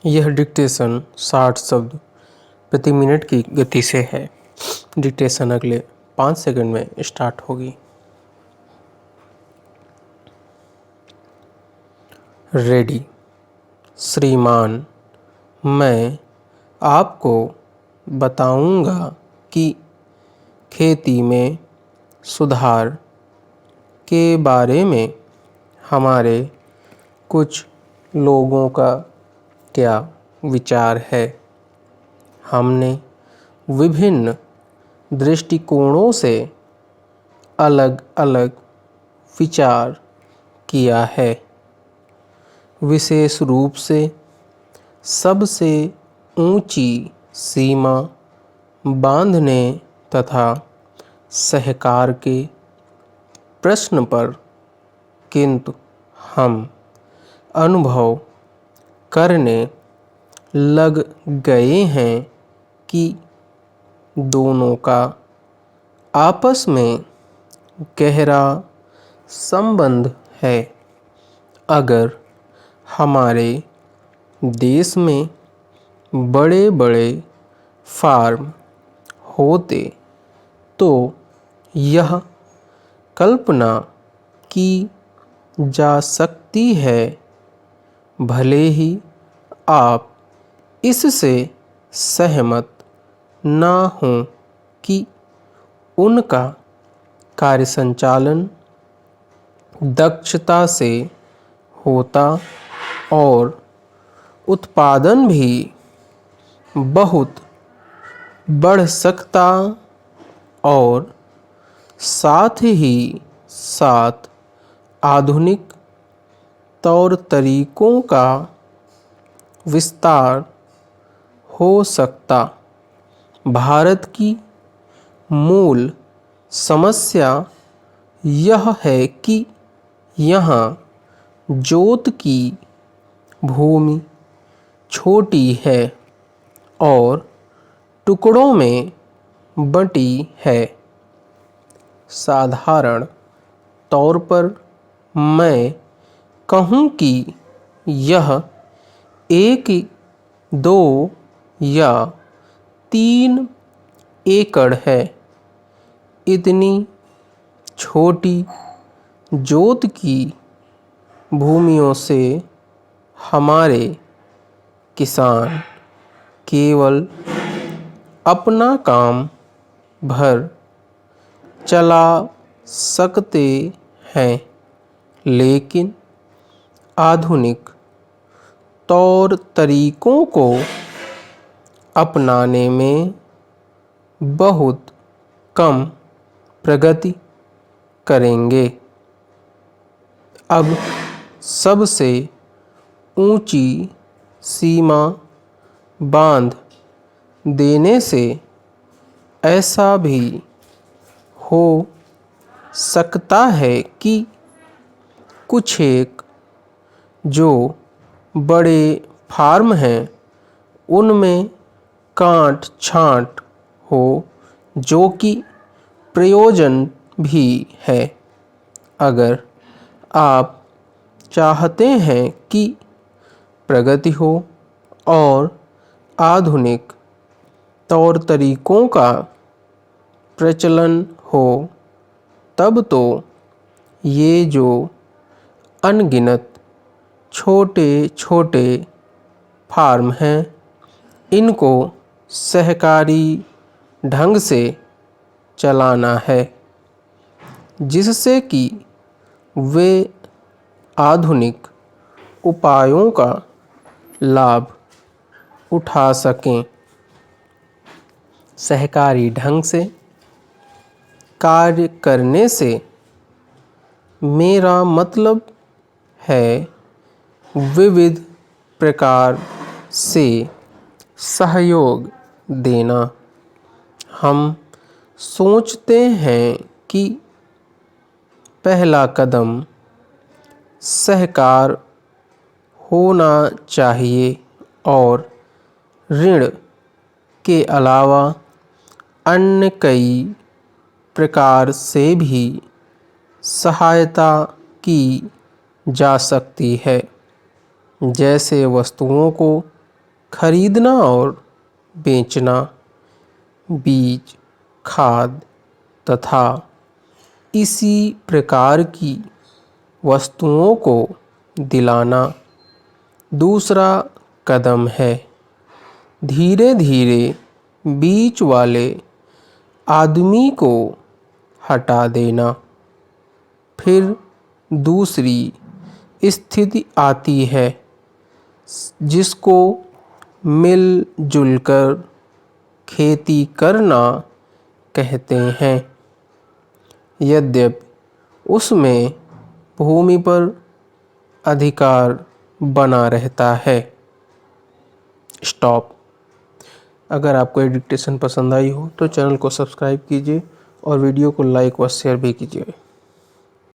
यह डिक्टेशन 60 शब्द प्रति मिनट की गति से है। डिक्टेशन अगले 5 सेकंड में स्टार्ट होगी। रेडी। श्रीमान, मैं आपको बताऊंगा कि खेती में सुधार के बारे में हमारे कुछ लोगों का क्या विचार है। हमने विभिन्न दृष्टिकोणों से अलग-अलग विचार किया है। विशेष रूप से सबसे ऊंची सीमा बांधने तथा सहकार के प्रश्न पर, किंतु हम अनुभव करने लग गए हैं कि दोनों का आपस में गहरा संबंध है। अगर हमारे देश में बड़े-बड़े फार्म होते तो यह कल्पना की जा सकती है, भले ही आप इससे सहमत ना हों, कि उनका कार्य संचालन दक्षता से होता और उत्पादन भी बहुत बढ़ सकता और साथ ही साथ आधुनिक तौर तरीकों का विस्तार हो सकता। भारत की मूल समस्या यह है कि यहाँ जोत की भूमि छोटी है और टुकड़ों में बंटी है। साधारण तौर पर मैं कहूँ कि यह 1, 2 या 3 एकड़ है। इतनी छोटी जोत की भूमियों से हमारे किसान केवल अपना काम भर चला सकते हैं, लेकिन आधुनिक तौर तरीकों को अपनाने में बहुत कम प्रगति करेंगे। अब सबसे ऊंची सीमा बांध देने से ऐसा भी हो सकता है कि कुछ एक जो बड़े फार्म हैं उनमें काट छांट हो, जो कि प्रयोजन भी है। अगर आप चाहते हैं कि प्रगति हो और आधुनिक तौर तरीकों का प्रचलन हो, तब तो ये जो अनगिनत छोटे-छोटे फार्म हैं, इनको सहकारी ढंग से चलाना है, जिससे कि वे आधुनिक उपायों का लाभ उठा सकें। सहकारी ढंग से कार्य करने से मेरा मतलब है विविध प्रकार से सहयोग देना। हम सोचते हैं कि पहला कदम सहकार होना चाहिए और ऋण के अलावा अन्य कई प्रकार से भी सहायता की जा सकती है, जैसे वस्तुओं को खरीदना और बेचना, बीज, खाद तथा इसी प्रकार की वस्तुओं को दिलाना दूसरा कदम है। धीरे धीरे बीच वाले आदमी को हटा देना। फिर दूसरी स्थिति आती है जिसको मिलजुल कर खेती करना कहते हैं। यद्यपि उसमें भूमि पर अधिकार बना रहता है। स्टॉप। अगर आपको ये डिक्टेशन पसंद आई हो तो चैनल को सब्सक्राइब कीजिए और वीडियो को लाइक व शेयर भी कीजिए।